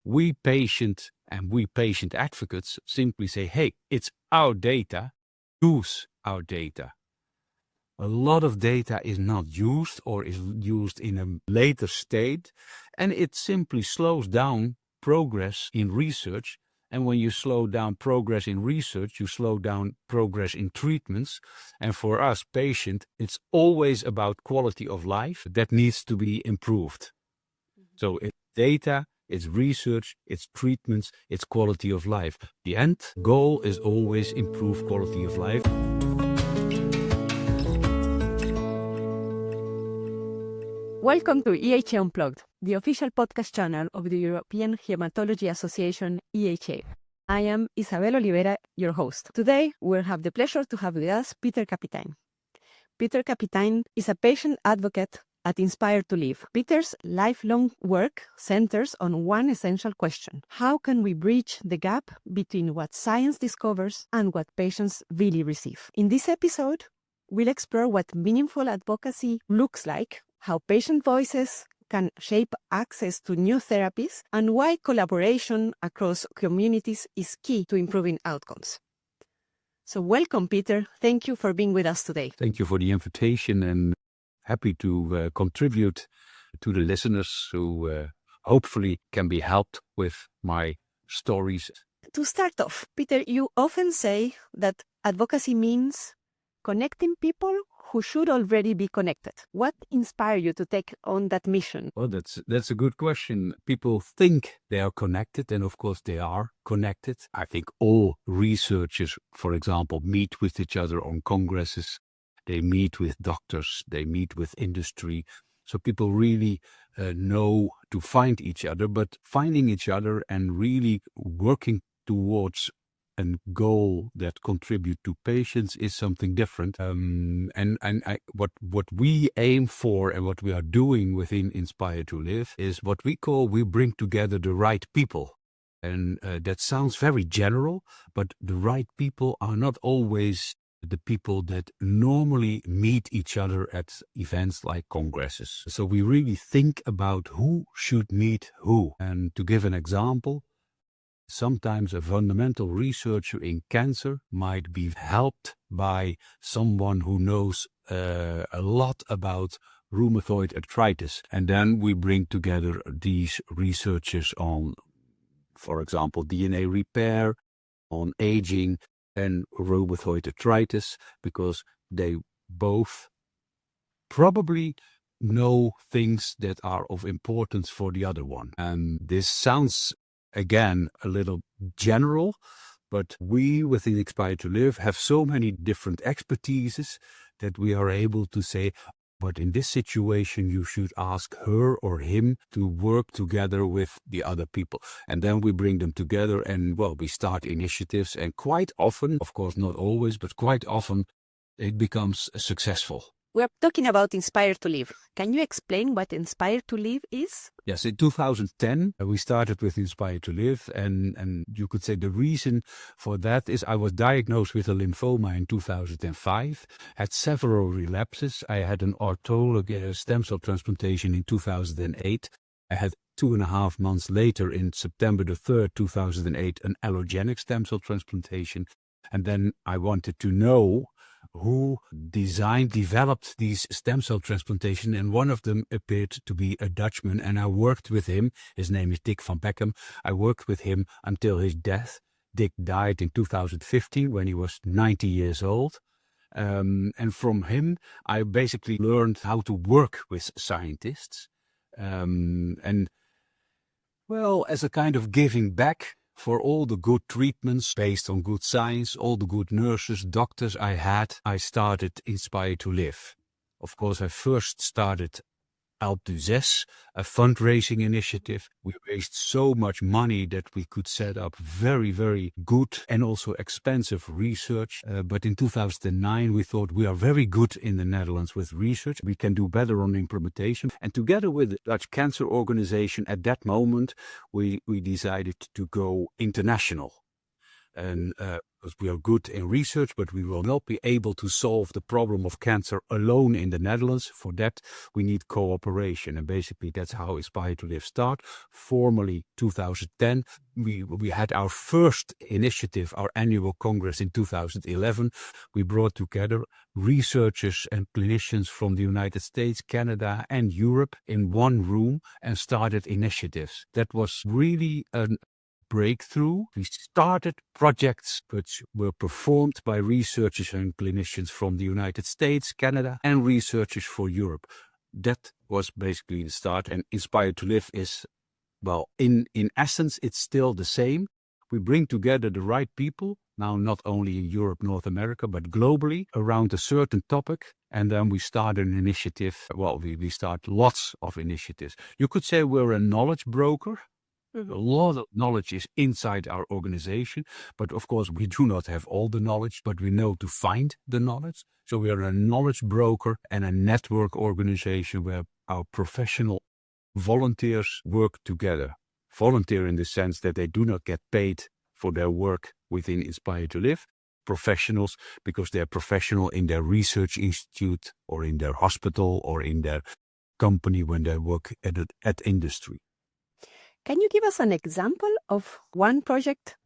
we patient advocates simply say, hey, it's our data, use our data. A lot of data is not used or is used in a later state, and it simply slows down progress in research. And when you slow down progress in research, you slow down progress in treatments. And for us, patient, it's always about quality of life that needs to be improved. So it's data, it's research, it's treatments, it's quality of life. The end goal is always improve quality of life. Welcome to EHA Unplugged, the official podcast channel of the European Hematology Association, EHA. I am Isabel Olivera, your host. Today, we'll have the pleasure to have with us Peter Kapitein. Peter Kapitein is a patient advocate at Inspire to Live. Peter's lifelong work centers on one essential question: how can we bridge the gap between what science discovers and what patients really receive? In this episode, we'll explore what meaningful advocacy looks like, how patient voices can shape access to new therapies, and why collaboration across communities is key to improving outcomes. So welcome, Peter. Thank you for being with us today. Thank you for the invitation, and happy to contribute to the listeners who hopefully can be helped with my stories. To start off, Peter, you often say that advocacy means connecting people who should already be connected. What inspired you to take on that mission? Well, that's a good question. People think they are connected, and of course they are connected. I think all researchers, for example, meet with each other on congresses. They meet with doctors, they meet with industry. So people really know to find each other, but finding each other and really working towards a goal that contribute to patients is something different. What we aim for and what we are doing within Inspire to Live is what we bring together the right people. And that sounds very general, but the right people are not always the people that normally meet each other at events like congresses. So we really think about who should meet who. And to give an example, sometimes a fundamental researcher in cancer might be helped by someone who knows a lot about rheumatoid arthritis. And then we bring together these researchers on, for example, DNA repair, on aging and rheumatoid arthritis, because they both probably know things that are of importance for the other one. And this sounds again a little general, but we within Inspire to Live have so many different expertises that we are able to say, but in this situation you should ask her or him to work together with the other people. And then we bring them together and, well, we start initiatives, and quite often, of course not always, but quite often it becomes successful. We're talking about Inspire to Live. Can you explain what Inspire to Live is? Yes, in 2010, we started with Inspire to Live, and you could say the reason for that is I was diagnosed with a lymphoma in 2005, had several relapses. I had an autologous stem cell transplantation in 2008. I had 2.5 months later, in September the 3rd, 2008, an allogenic stem cell transplantation. And then I wanted to know who developed these stem cell transplantation, and one of them appeared to be a Dutchman, and I worked with him. His name is Dick van Beckham. I worked with him until his death. Dick died in 2015 when he was 90 years old. And from him, I basically learned how to work with scientists. And, well, as a kind of giving back for all the good treatments based on good science, all the good nurses, doctors I had, I started Inspire to Live. Of course, I first started Alp du Zes, a fundraising initiative. We raised so much money that we could set up very, very good and also expensive research. But in 2009, we thought we are very good in the Netherlands with research. We can do better on implementation. And together with the Dutch Cancer Organization, at that moment, we decided to go international. And because we are good in research, but we will not be able to solve the problem of cancer alone in the Netherlands. For that, we need cooperation. And basically, that's how Inspire to Live started. Formally, 2010, we had our first initiative, our annual congress in 2011. We brought together researchers and clinicians from the United States, Canada, and Europe in one room and started initiatives. That was really a breakthrough. We started projects which were performed by researchers and clinicians from the United States, Canada, and researchers for Europe. That was basically the start. And Inspire to Live is, well, in essence, it's still the same. We bring together the right people, now not only in Europe, North America, but globally around a certain topic. And then we start an initiative. Well, we start lots of initiatives. You could say we're a knowledge broker. A lot of knowledge is inside our organization, but of course we do not have all the knowledge, but we know to find the knowledge. So we are a knowledge broker and a network organization where our professional volunteers work together. Volunteer in the sense that they do not get paid for their work within Inspire to Live. Professionals because they're professional in their research institute or in their hospital or in their company when they work at industry. Can you give us an example of one project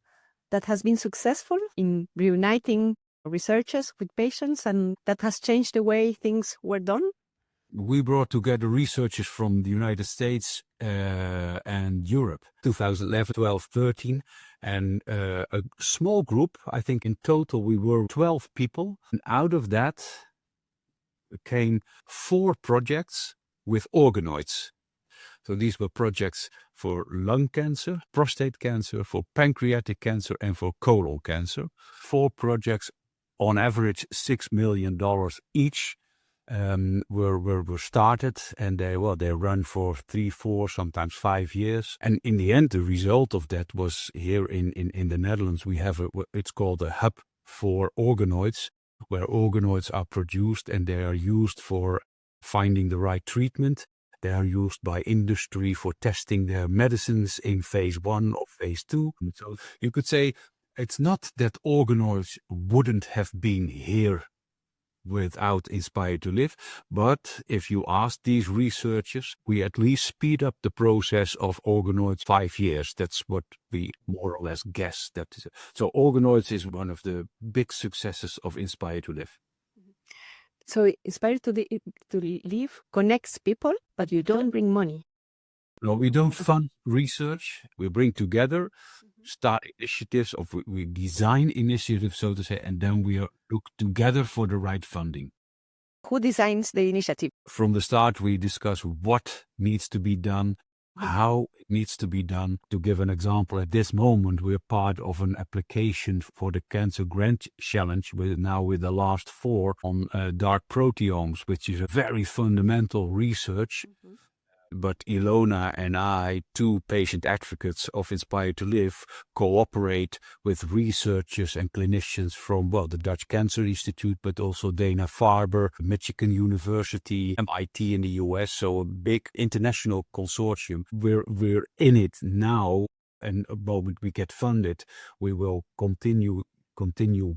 that has been successful in reuniting researchers with patients and that has changed the way things were done? We brought together researchers from the United States and Europe, 2011, 12, 13, and a small group. I think in total we were 12 people. And out of that came 4 projects with organoids. So these were projects for lung cancer, prostate cancer, for pancreatic cancer, and for colon cancer. 4 projects, on average $6 million each, were started, and they run for 3, 4, sometimes 5 years. And in the end, the result of that was here in the Netherlands. We have it's called a hub for organoids, where organoids are produced and they are used for finding the right treatment. They are used by industry for testing their medicines in phase 1 or phase 2. So you could say it's not that organoids wouldn't have been here without Inspire to Live, but if you ask these researchers, we at least speed up the process of organoids 5 years. That's what we more or less guess. So organoids is one of the big successes of Inspire to Live. So Inspire to Live connects people, but you don't bring money. No, we don't fund research. We bring together, start initiatives, we design initiatives, so to say, and then we look together for the right funding. Who designs the initiative? From the start, we discuss what needs to be done, how it needs to be done. To give an example, at this moment, we're part of an application for the Cancer Grant Challenge with the last 4 on dark proteomes, which is a very fundamental research. But Ilona and I, 2 patient advocates of Inspire to Live, cooperate with researchers and clinicians from, the Dutch Cancer Institute, but also Dana-Farber, Michigan University, MIT in the US, so a big international consortium. We're in it now, and the moment we get funded, we will continue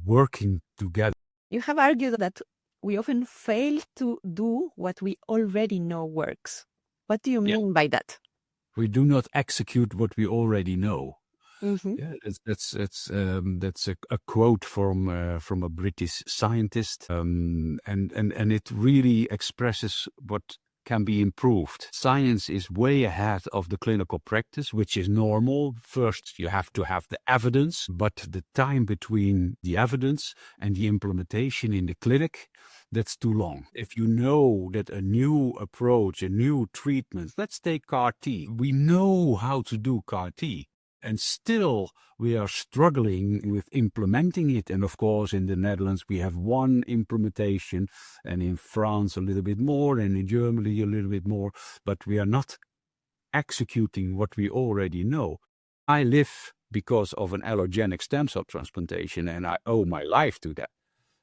working together. You have argued that we often fail to do what we already know works. What do you mean by that? We do not execute what we already know. Yeah, that's a quote from a British scientist, and it really expresses what can be improved. Science is way ahead of the clinical practice, which is normal. First, you have to have the evidence, but the time between the evidence and the implementation in the clinic, that's too long. If you know that a new approach, a new treatment, let's take CAR-T. We know how to do CAR-T, and still we are struggling with implementing it. And of course, in the Netherlands, we have one implementation, and in France a little bit more, and in Germany a little bit more, but we are not executing what we already know. I live because of an allogeneic stem cell transplantation, and I owe my life to that.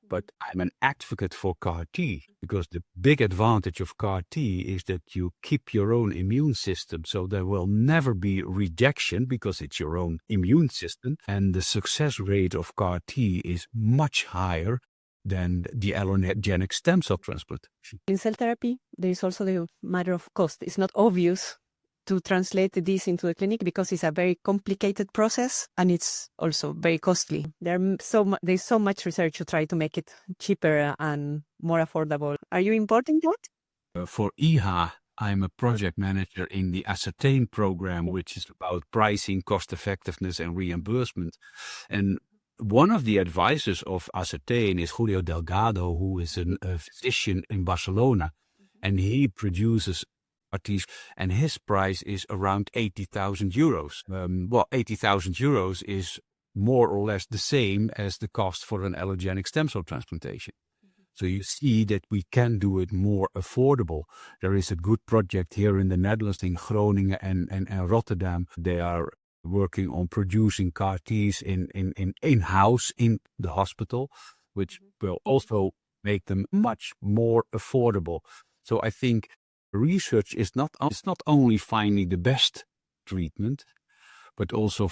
But I'm an advocate for CAR T because the big advantage of CAR T is that you keep your own immune system. So there will never be rejection because it's your own immune system. And the success rate of CAR T is much higher than the allogenic stem cell transplantation. In cell therapy, there is also the matter of cost. It's not obvious to translate this into the clinic because it's a very complicated process and it's also very costly. There's so much research to try to make it cheaper and more affordable. Are you importing that? For EHA, I'm a project manager in the Ascertain program, which is about pricing, cost effectiveness, and reimbursement. And one of the advisors of Ascertain is Julio Delgado, who is a physician in Barcelona, and he produces CAR-Ts, and his price is around 80,000 euros. 80,000 euros is more or less the same as the cost for an allogenic stem cell transplantation. So you see that we can do it more affordable. There is a good project here in the Netherlands, in Groningen and Rotterdam. They are working on producing CAR-Ts in-house in the hospital, which will also make them much more affordable. So I think research is not only finding the best treatment, but also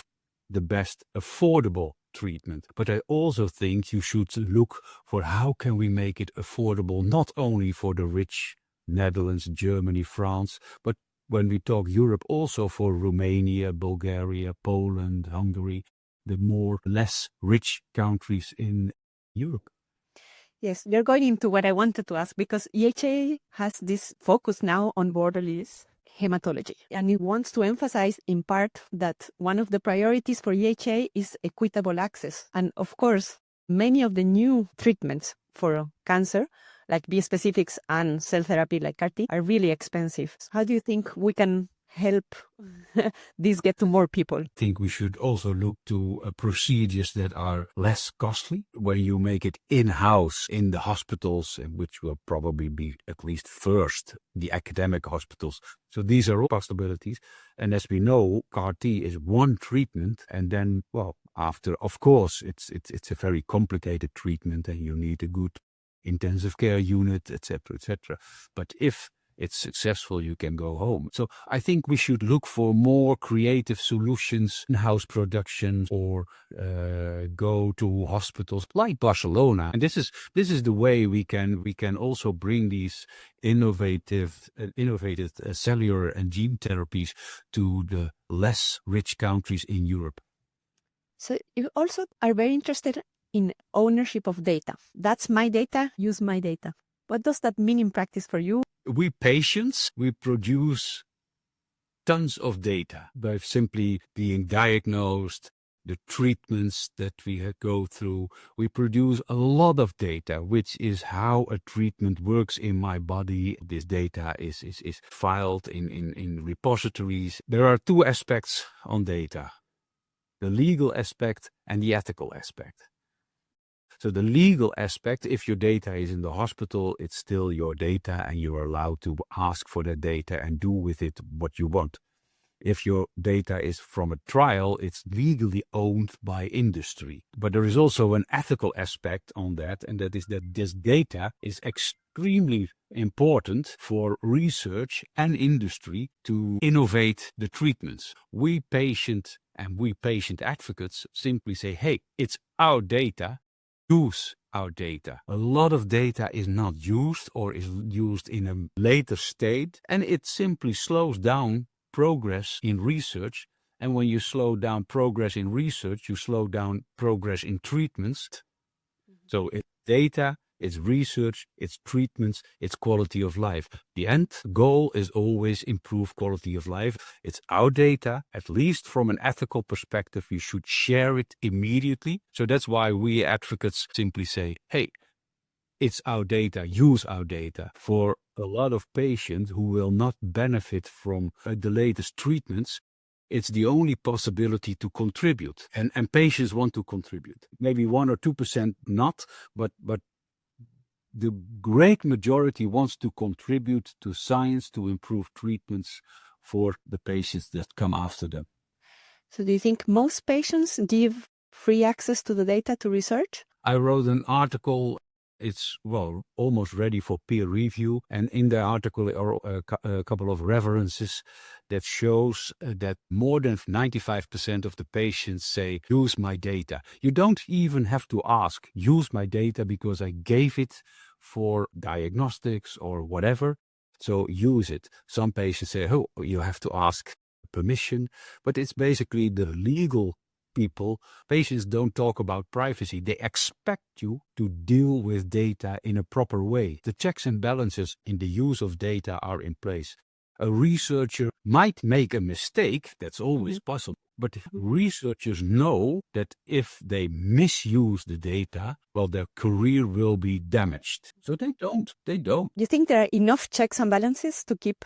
the best affordable treatment. But I also think you should look for how can we make it affordable, not only for the rich Netherlands, Germany, France, but when we talk Europe, also for Romania, Bulgaria, Poland, Hungary, the less rich countries in Europe. Yes, you're going into what I wanted to ask because EHA has this focus now on borderless hematology. And it wants to emphasize in part that one of the priorities for EHA is equitable access. And of course, many of the new treatments for cancer, like bispecifics and cell therapy like CAR-T, are really expensive. How do you think we can help this get to more people? I think we should also look to procedures that are less costly. When you make it in-house in the hospitals, which will probably be at least first the academic hospitals. So these are all possibilities. And as we know, CAR-T is one treatment. And then, after, of course, it's a very complicated treatment and you need a good intensive care unit, etc., etc. But if it's successful, you can go home. So I think we should look for more creative solutions, in-house productions, or go to hospitals like Barcelona. And this is the way we can also bring these innovative cellular and gene therapies to the less rich countries in Europe. So you also are very interested in ownership of data. That's my data, use my data. What does that mean in practice for you? We patients, we produce tons of data by simply being diagnosed, the treatments that we go through. We produce a lot of data, which is how a treatment works in my body. This data is filed in repositories. There are two aspects on data: the legal aspect and the ethical aspect. So the legal aspect, if your data is in the hospital, it's still your data and you're allowed to ask for that data and do with it what you want. If your data is from a trial, it's legally owned by industry. But there is also an ethical aspect on that, and that is that this data is extremely important for research and industry to innovate the treatments. We patient advocates simply say, hey, it's our data. Use our data. A lot of data is not used or is used in a later state, and it simply slows down progress in research. And when you slow down progress in research, you slow down progress in treatments. So it's data, it's research, it's treatments, it's quality of life. The end goal is always improve quality of life. It's our data. At least from an ethical perspective, you should share it immediately. So that's why we advocates simply say, hey, it's our data, use our data. For a lot of patients who will not benefit from the latest treatments, it's the only possibility to contribute. And patients want to contribute. Maybe 1 or 2% not, but the great majority wants to contribute to science to improve treatments for the patients that come after them. So do you think most patients give free access to the data to research? I wrote an article. It's, well, almost ready for peer review. And in the article are a couple of references that shows that more than 95% of the patients say, use my data. You don't even have to ask, use my data because I gave it for diagnostics or whatever. So use it. Some patients say, oh, you have to ask permission, but it's basically the legal people. Patients don't talk about privacy. They expect you to deal with data in a proper way. The checks and balances in the use of data are in place. A researcher might make a mistake, that's always possible, but researchers know that if they misuse the data, well, their career will be damaged. So they don't. Do you think there are enough checks and balances to keep,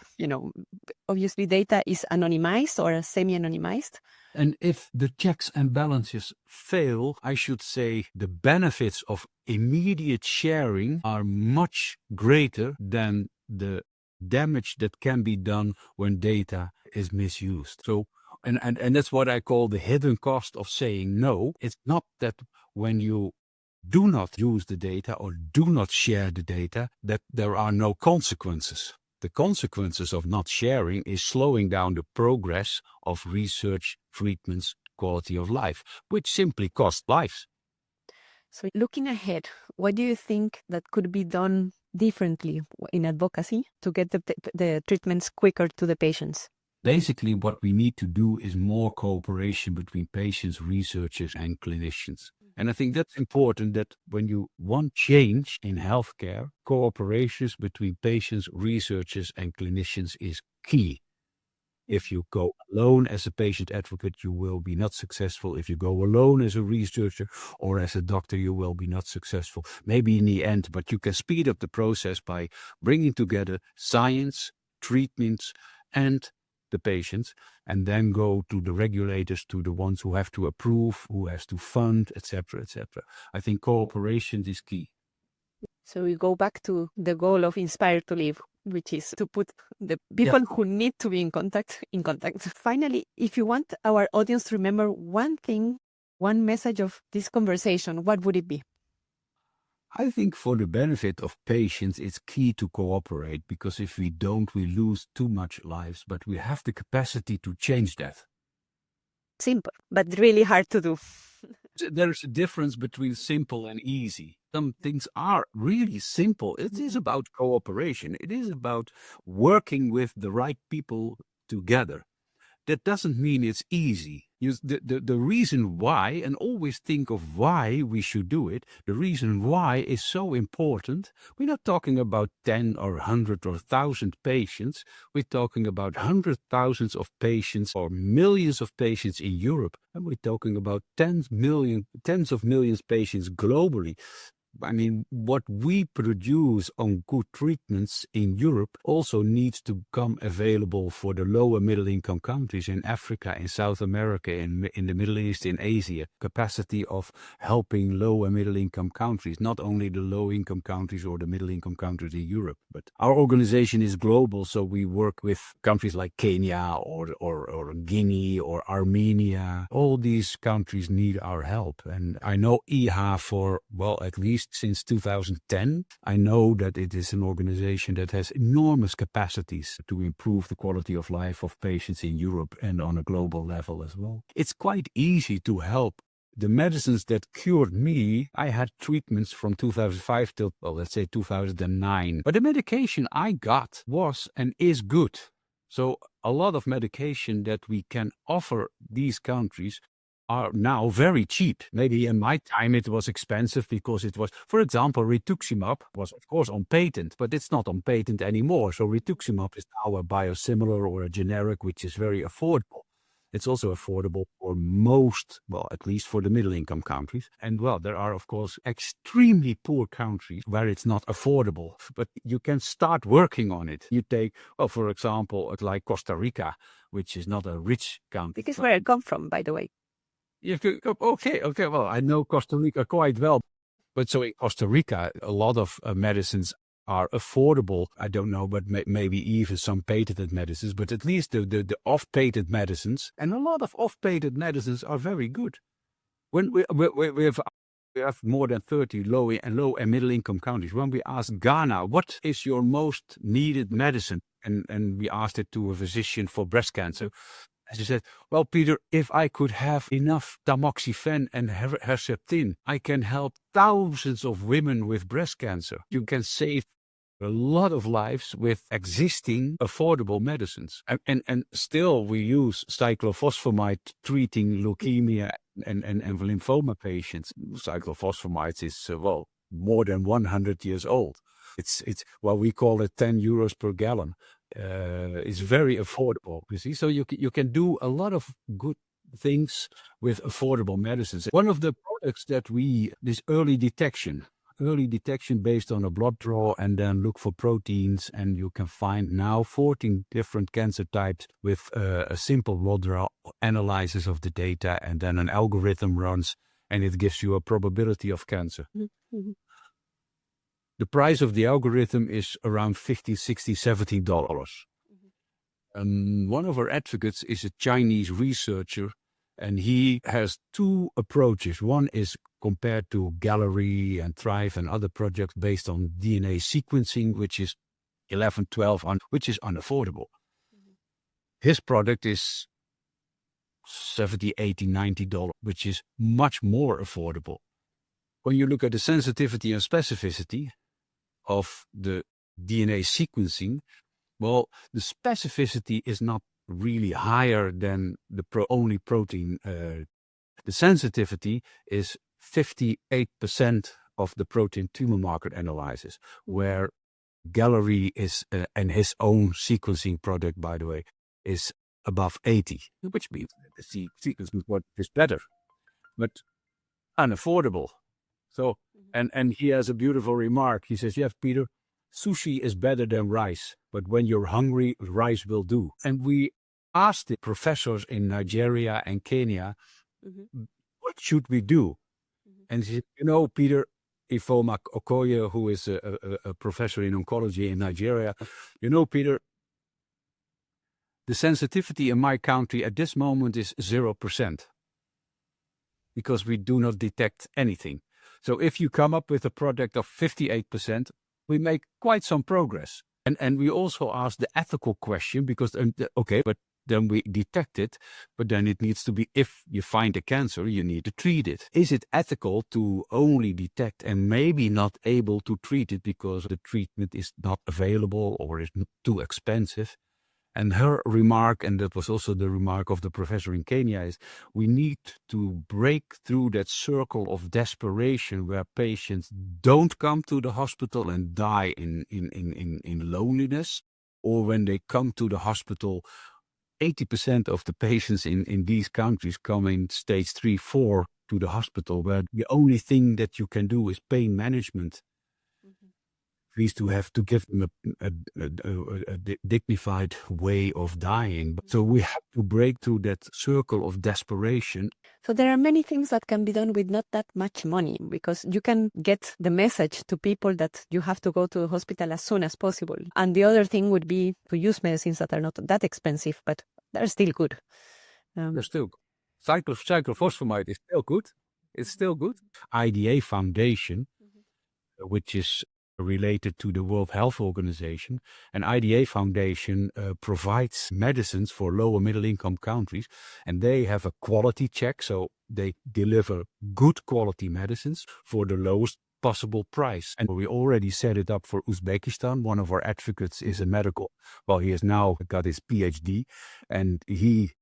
obviously data is anonymized or semi-anonymized? And if the checks and balances fail, I should say the benefits of immediate sharing are much greater than the damage that can be done when data is misused. So, and that's what I call the hidden cost of saying no. It's not that when you do not use the data or do not share the data, that there are no consequences. The consequences of not sharing is slowing down the progress of research, treatments, quality of life, which simply cost lives. So looking ahead, what do you think that could be done differently in advocacy to get the treatments quicker to the patients? Basically, what we need to do is more cooperation between patients, researchers, and clinicians. And I think that's important, that when you want change in healthcare, cooperation between patients, researchers, and clinicians is key. If you go alone as a patient advocate, you will be not successful. If you go alone as a researcher or as a doctor, you will be not successful. Maybe in the end, but you can speed up the process by bringing together science, treatments, and the patients, and then go to the regulators, to the ones who have to approve, who has to fund, etc., etc. I think cooperation is key. So we go back to the goal of Inspire to Live, which is to put the people who need to be in contact. Finally, if you want our audience to remember one thing, one message of this conversation, what would it be? I think for the benefit of patients, it's key to cooperate, because if we don't, we lose too much lives, but we have the capacity to change that. Simple, but really hard to do. There's a difference between simple and easy. Some things are really simple. It is about cooperation. It is about working with the right people together. That doesn't mean it's easy. The reason why, and always think of why we should do it, the reason why is so important. We're not talking about 10 or 100 or 1,000 patients. We're talking about hundreds of thousands of patients or millions of patients in Europe. And we're talking about tens of millions of patients globally. I mean, what we produce on good treatments in Europe also needs to become available for the lower middle income countries in Africa, in South America, in the Middle East, in Asia. Capacity of helping lower middle income countries, not only the low income countries or the middle income countries in Europe. But our organization is global, so we work with countries like Kenya or Guinea or Armenia. All these countries need our help. And I know EHA for, well, at least since 2010. I know that it is an organization that has enormous capacities to improve the quality of life of patients in Europe and on a global level as well. It's quite easy to help. The medicines that cured me, I had treatments from 2005 till, well, let's say 2009. But the medication I got was and is good. So a lot of medication that we can offer these countries are now very cheap. Maybe in my time it was expensive because it was, for example, rituximab was of course on patent, but it's not on patent anymore. So rituximab is now a biosimilar or a generic, which is very affordable. It's also affordable for most, well, at least for the middle income countries. And well, there are of course extremely poor countries where it's not affordable, but you can start working on it. You take, well, for example, like Costa Rica, which is not a rich country. Because where I come from, by the way. Okay. Well, I know Costa Rica quite well. But so in Costa Rica, a lot of medicines are affordable. I don't know, but maybe even some patented medicines, but at least the off-patent medicines, and a lot of off-patent medicines are very good. When we have We have more than 30 low and middle income countries. When we asked Ghana, what is your most needed medicine? And we asked it to a physician for breast cancer. And she said, well, Peter, if I could have enough tamoxifen and Herceptin, I can help thousands of women with breast cancer. You can save a lot of lives with existing affordable medicines. And still we use cyclophosphamide treating leukemia and lymphoma patients. Cyclophosphamide is, more than 100 years old. It's we call it 10 euros per gallon. It's very affordable, you see. So you can do a lot of good things with affordable medicines. One of the products that this early detection based on a blood draw and then look for proteins, and you can find now 14 different cancer types with a simple blood draw analysis of the data, and then an algorithm runs and it gives you a probability of cancer. Mm-hmm. The price of the algorithm is around $50, $60, $70. Mm-hmm. One of our advocates is a Chinese researcher, and he has two approaches. One is compared to Gallery and Thrive and other projects based on DNA sequencing, which is 11, 12, which is unaffordable. Mm-hmm. His product is $70, $80, $90, which is much more affordable. When you look at the sensitivity and specificity of the DNA sequencing, well, the specificity is not really higher than the only protein. The sensitivity is 58% of the protein tumor marker analysis, where Gallery is, and his own sequencing product, by the way, is above 80, which means the sequencing is better, but unaffordable. So, and he has a beautiful remark. He says, yes, Peter, sushi is better than rice, but when you're hungry, rice will do. And we asked the professors in Nigeria and Kenya, what should we do? And he said, Peter, Ifeoma Okoye, who is a professor in oncology in Nigeria, Peter, the sensitivity in my country at this moment is 0%, because we do not detect anything. So if you come up with a product of 58%, we make quite some progress. And we also ask the ethical question, because, but then we detect it, but then it needs to be, if you find a cancer, you need to treat it. Is it ethical to only detect and maybe not able to treat it because the treatment is not available or is too expensive? And her remark, and that was also the remark of the professor in Kenya, is we need to break through that circle of desperation where patients don't come to the hospital and die in loneliness, or when they come to the hospital, 80% of the patients in these countries come in stage 3, 4 to the hospital, where the only thing that you can do is pain management. Least to have to give them a dignified way of dying. So we have to break through that circle of desperation. So there are many things that can be done with not that much money, because you can get the message to people that you have to go to the hospital as soon as possible. And the other thing would be to use medicines that are not that expensive, but they're still good. They're still good. Cyclophosphamide is still good. It's still good. IDA Foundation, which is related to the World Health Organization, and IDA Foundation provides medicines for low and middle income countries, and they have a quality check, so they deliver good quality medicines for the lowest possible price. And we already set it up for Uzbekistan. One of our advocates is he has now got his PhD, and he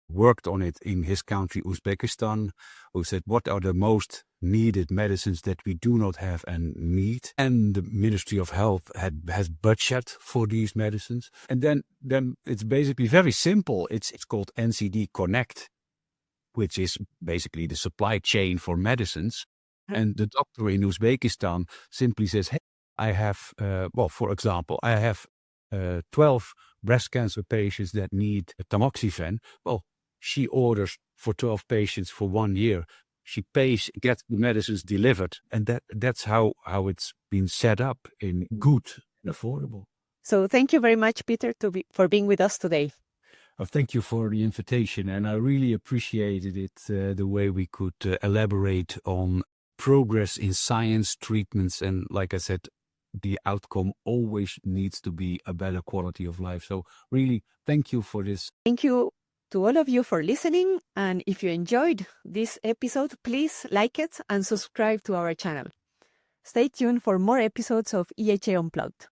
worked on it in his country, Uzbekistan, who said, what are the most needed medicines that we do not have and need? And the Ministry of Health has budget for these medicines. And then it's basically very simple. It's called NCD Connect, which is basically the supply chain for medicines. And the doctor in Uzbekistan simply says, hey, I have, for example, I have 12 breast cancer patients that need tamoxifen. Well, she orders for 12 patients for 1 year. She pays, gets the medicines delivered, and that's how it's been set up in good and affordable. So thank you very much, Peter, for being with us today. Thank you for the invitation, and I really appreciated it, the way we could elaborate on progress in science, treatments, and like I said, the outcome always needs to be a better quality of life. So really, thank you for this. Thank you to all of you for listening. And if you enjoyed this episode, please like it and subscribe to our channel. Stay tuned for more episodes of EHA Unplugged.